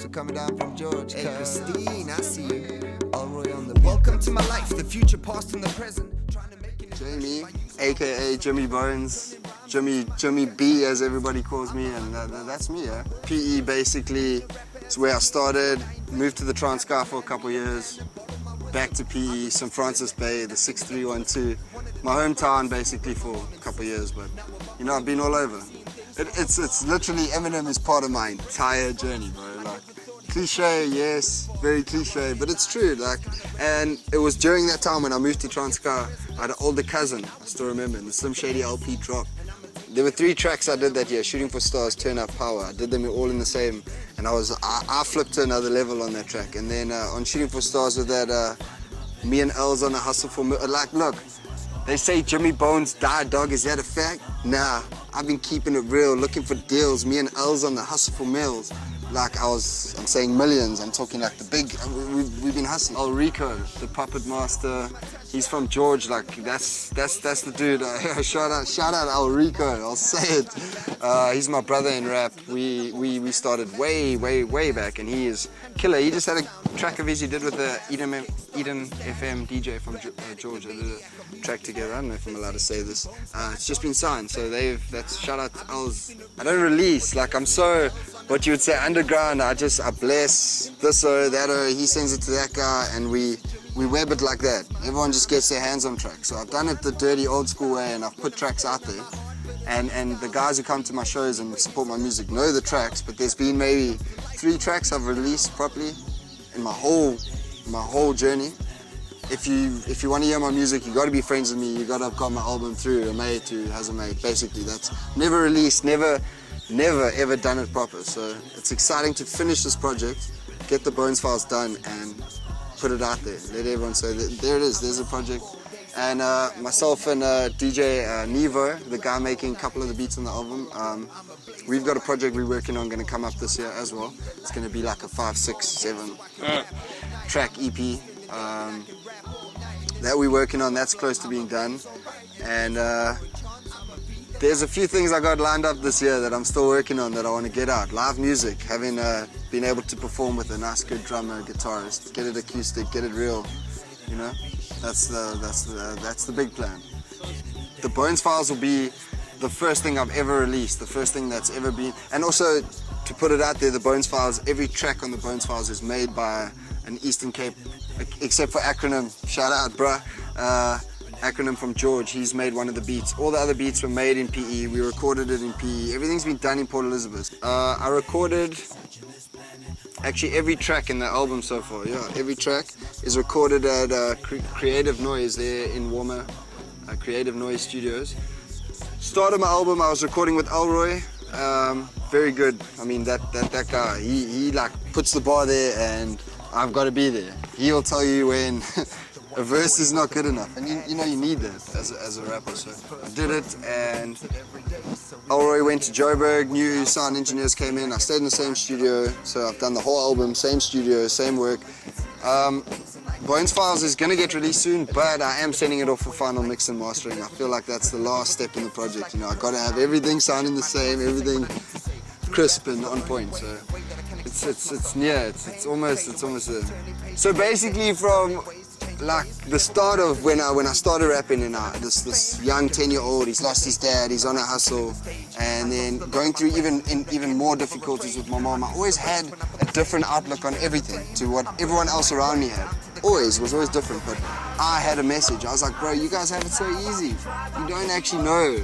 are coming down from George. Hey, Christine, I see you. Elroy on the welcome to my life, the future, past, and the present. Trying to make it. Jamie, aka Jimmy Bones, Jimmy B as everybody calls me, and that's me. Yeah. PE basically is where I started. Moved to the Transkei for a couple years. Back to PE, St. Francis Bay, the 6312. My hometown basically for a couple years, but you know I've been all over. It's literally Eminem is part of my entire journey, bro. Like cliche, yes, very cliche, but it's true. Like, and it was during that time when I moved to Transkei. I had an older cousin, I still remember, and the Slim Shady LP dropped. There were 3 tracks I did that year: Shooting for Stars, Turn Up Power. I did them all in the same, and I flipped to another level on that track. And then on Shooting for Stars with that, me and L's on a hustle for like, look, they say Jimmy Bones died, dog. Is that a fact? Nah, I've been keeping it real, looking for deals. Me and L's on the hustle for mills. Like I'm saying millions. I'm talking like the big. We've been hustling. El Rico, the puppet master. He's from George. Like that's the dude. Shout out El Rico. I'll say it. He's my brother in rap. We started way back, and he is killer. He just had a track of his he did with the Eden FM DJ from George. They did a track together. I don't know if I'm allowed to say this. It's just been signed, so that's shout out to L's. I don't release. Like I'm so. What you would say underground, I bless this or that or he sends it to that guy and we web it like that. Everyone just gets their hands on tracks. So I've done it the dirty old school way and I've put tracks out there. And the guys who come to my shows and support my music know the tracks, but there's been maybe 3 tracks I've released properly in my whole journey. If you want to hear my music, you got to be friends with me. You got to have got my album through a mate who has a mate. Basically, that's never released, never ever done it proper. So it's exciting to finish this project, get the Bones Files done and put it out there. Let everyone say that there it is, there's a project. And myself and DJ Nevo, the guy making a couple of the beats on the album, we've got a project we're working on, going to come up this year as well. It's going to be like a 5, 6, 7 track EP that we're working on. That's close to being done. And there's a few things I got lined up this year that I'm still working on that I want to get out. Live music, having been able to perform with a nice good drummer, guitarist, get it acoustic, get it real, you know. That's the big plan. The Bones Files will be the first thing I've ever released, the first thing that's ever been, and also to put it out there, the Bones Files, every track on the Bones Files is made by an Eastern Cape, except for Acronym, shout out bruh. Acronym from George, he's made one of the beats. All the other beats were made in PE, we recorded it in PE, everything's been done in Port Elizabeth. I recorded actually every track in the album so far, yeah, every track is recorded at Creative Noise there in Warmer, Creative Noise Studios. Started my album, I was recording with Elroy, very good. I mean that guy, he like puts the bar there and I've got to be there. He'll tell you when a verse is not good enough, and you know you need that as a rapper. So I did it, and Elroy went to Joburg, new sound engineers came in, I stayed in the same studio, so I've done the whole album, same studio, same work. Bones Files is going to get released soon, but I am sending it off for final mix and mastering. I feel like that's the last step in the project, you know, I've got to have everything sounding the same, everything crisp and on point, so it's almost there. So basically from like the start of when I started rapping, and this young 10-year-old, he's lost his dad, he's on a hustle, and then going through even more difficulties with my mom, I always had a different outlook on everything to what everyone else around me had. It was always different, but I had a message. I was like, bro, you guys have it so easy. You don't actually know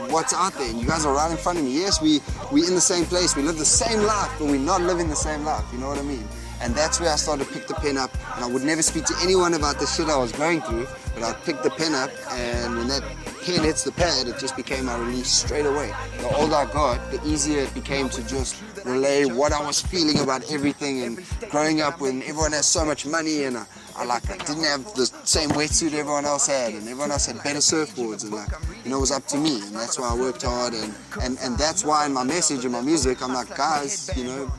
what's out there, and you guys are right in front of me. Yes, we're in the same place, we live the same life, but we're not living the same life, you know what I mean? And that's where I started to pick the pen up, and I would never speak to anyone about the shit I was going through, but I'd pick the pen up, and when that pen hits the pad, it just became my release straight away. The older I got, the easier it became to just relay what I was feeling about everything, and growing up when everyone has so much money, and I didn't have the same wetsuit everyone else had, and everyone else had better surfboards, and it was up to me, and that's why I worked hard, and that's why in my message and my music, I'm like, guys, you know,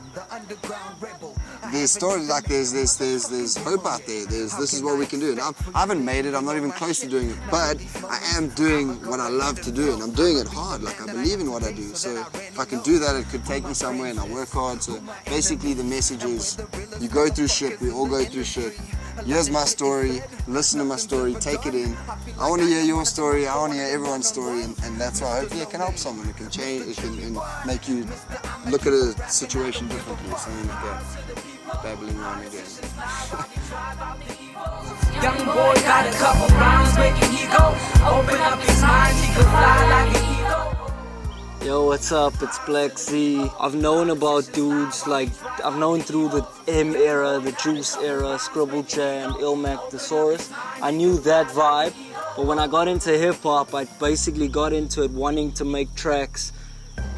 there's stories like there's hope out there. This is what we can do. And I haven't made it. I'm not even close to doing it, but I am doing what I love to do, and I'm doing it hard. Like I believe in what I do. So if I can do that, it could take me somewhere, and I work hard. So basically, the message is, you go through shit. We all go through shit. Here's my story. Listen to my story. Take it in. I want to hear your story. I want to hear everyone's story, and that's why hopefully it can help someone. It can change. It can make you look at a situation differently. Something like that. Babbling on again. Young boy got a couple rounds making he go. Open up his mind, he could fly like an eagle. Yo, what's up? It's Black Z. I've known about dudes like, I've known through the M era, the Juice era, Scribble Jam, Ilmac, Thesaurus. I knew that vibe, but when I got into hip hop, I basically got into it wanting to make tracks.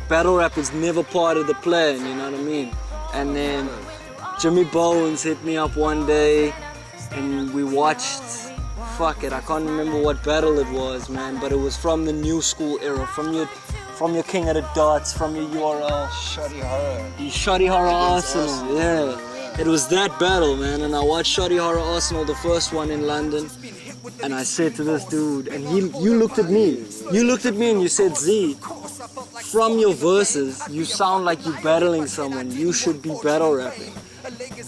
Battle rap was never part of the plan, you know what I mean? And then Jimmy Bones hit me up one day and we watched, fuck it, I can't remember what battle it was, man, but it was from the new school era, from your King of the Dots, from your URL. Shoddy Horror. Shoddy Horror Arsenal, yeah. It was that battle, man, and I watched Shoddy Horror Arsenal, the first one in London, and I said to this dude, and you looked at me and you said, Z, from your verses, you sound like you're battling someone, you should be battle rapping.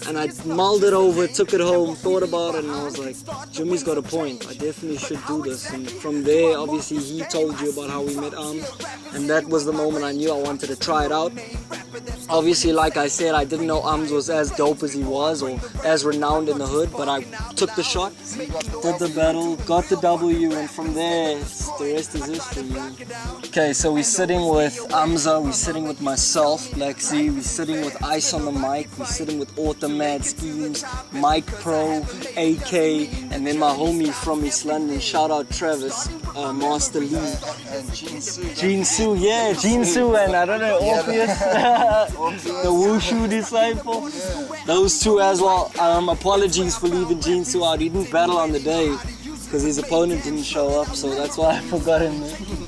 And I mulled it over, took it home, thought about it, and I was like, Jimmy's got a point. I definitely should do this. And from there, obviously, he told you about how we met Arms, and that was the moment I knew I wanted to try it out. Obviously, like I said, I didn't know Arms was as dope as he was or as renowned in the hood, but I took the shot, did the battle, got the W, and from there, the rest is history, man. Okay, so we're sitting with Amza, we're sitting with myself, Black Z, we're sitting with Ice on the mic, we're sitting with Mad Schemes, Mike Pro, AK, and then my homie from East London, shout out Travis, Master Lee. And Gene Sue, yeah, Gene Sue, and I don't know, Orpheus, the Wushu disciple. Those two as well. Apologies for leaving Gene Sue out. He didn't battle on the day because his opponent didn't show up, so that's why I forgot him.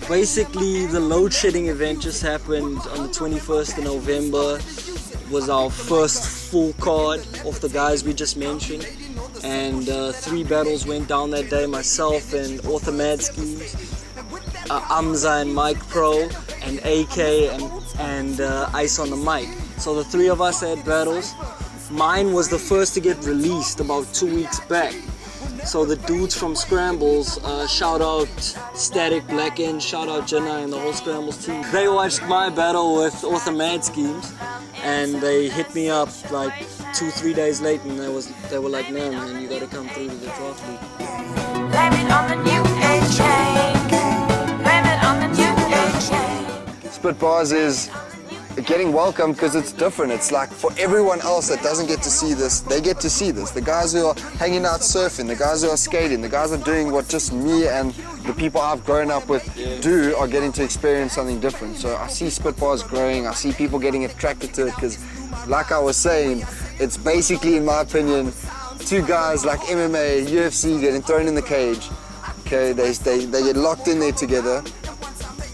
Basically, the load shedding event just happened on the 21st of November. Was our first full card of the guys we just mentioned, and 3 battles went down that day. Myself and Mad Schemes, Amza and Mike Pro, and AK and Ice on the mic. So the 3 of us had battles. Mine was the first to get released about 2 weeks back. So the dudes from Scrambles, shout out Static, Black End, shout out Jenna and the whole Scrambles team. They watched my battle with Mad Schemes, and they hit me up like 2-3 days later, and they were like, man, you gotta come through to the draft league. Blame it on the new age. Blame it on the new age. Spit Bars is getting welcome because it's different. It's like for everyone else that doesn't get to see this, they get to see this. The guys who are hanging out surfing, the guys who are skating, the guys who are doing what just me and the people I've grown up with do are getting to experience something different. So I see Spit Bars growing, I see people getting attracted to it because, like I was saying, it's basically, in my opinion, 2 guys like MMA, UFC getting thrown in the cage. Okay, they get locked in there together.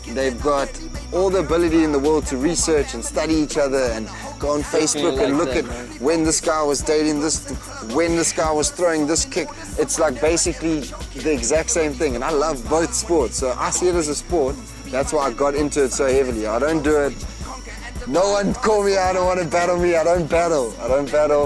They've got all the ability in the world to research and study each other and go on Facebook and look at when this guy was dating this, when this guy was throwing this kick. It's like basically the exact same thing, and I love both sports, so I see it as a sport. That's why I got into it so heavily. I don't do it, no one call me out, don't want to battle me, I don't battle,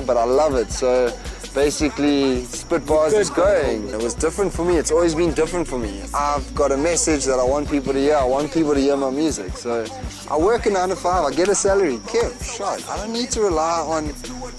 but I love it. So basically, Spit Bars is going. It was different for me. It's always been different for me. I've got a message that I want people to hear. I want people to hear my music. So I work a 9 to 5. I get a salary. Shot. I don't need to rely on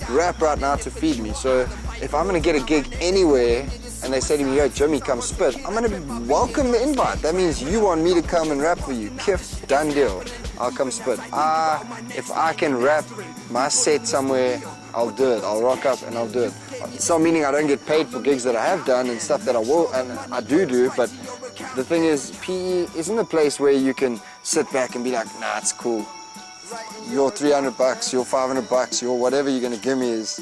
rap right now to feed me. So if I'm going to get a gig anywhere and they say to me, yo, Jimmy, come spit, I'm going to welcome the invite. That means you want me to come and rap for you. Kif, done deal. I'll come spit. If I can rap my set somewhere, I'll do it. I'll rock up and I'll do it. It's not meaning I don't get paid for gigs that I have done and stuff that I will, and I do, but the thing is, PE isn't a place where you can sit back and be like, nah, it's cool. Your $300, your $500, your whatever you're gonna give me is,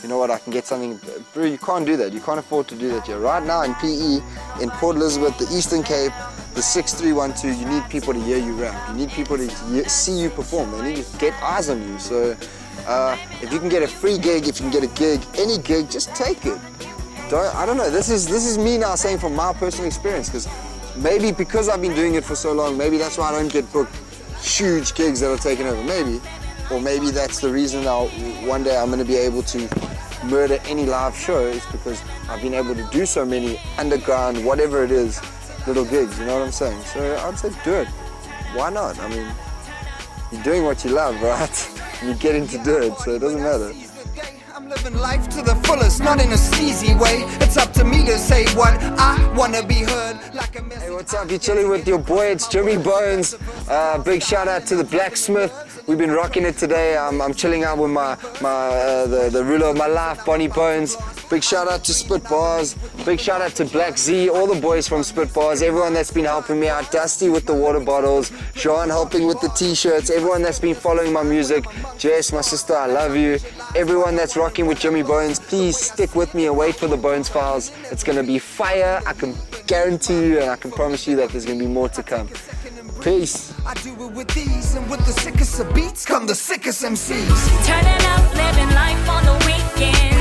you know what, I can get something. Bro, you can't do that. You can't afford to do that here. Right now in PE, in Port Elizabeth, the Eastern Cape, the 6312, you need people to hear you rap. You need people to see you perform. They need to get eyes on you. So If you can get a free gig, if you can get a gig, any gig, just take it. I don't know, this is me now saying from my personal experience, because maybe because I've been doing it for so long, maybe that's why I don't get booked huge gigs that are taken over, maybe. Or maybe that's the reason that one day I'm going to be able to murder any live shows, because I've been able to do so many underground, whatever it is, little gigs, you know what I'm saying? So I'd say do it. Why not? I mean, you're doing what you love, right? You're getting to do it, so it doesn't matter. I'm living life to the fullest, not in a sleazy way. It's up to me to say what I wanna be heard. Like a Hey, what's up? You're chilling with your boy, it's Jimmy Bones. Big shout out to the Blacksmithed. We've been rocking it today. I'm chilling out with the ruler of my life, Bonnie Bones. Big shout out to Spit Bars. Big shout out to Black Z, all the boys from Spit Bars, everyone that's been helping me out. Dusty with the water bottles, Sean helping with the t-shirts, everyone that's been following my music. Jess, my sister, I love you. Everyone that's rocking with Jimmy Bones, please stick with me and wait for the Bones Files. It's gonna be fire. I can guarantee you and I can promise you that there's gonna be more to come. Peace. I do it with these, and with the sickest of beats come the sickest MCs. Turning up, living life on the weekend.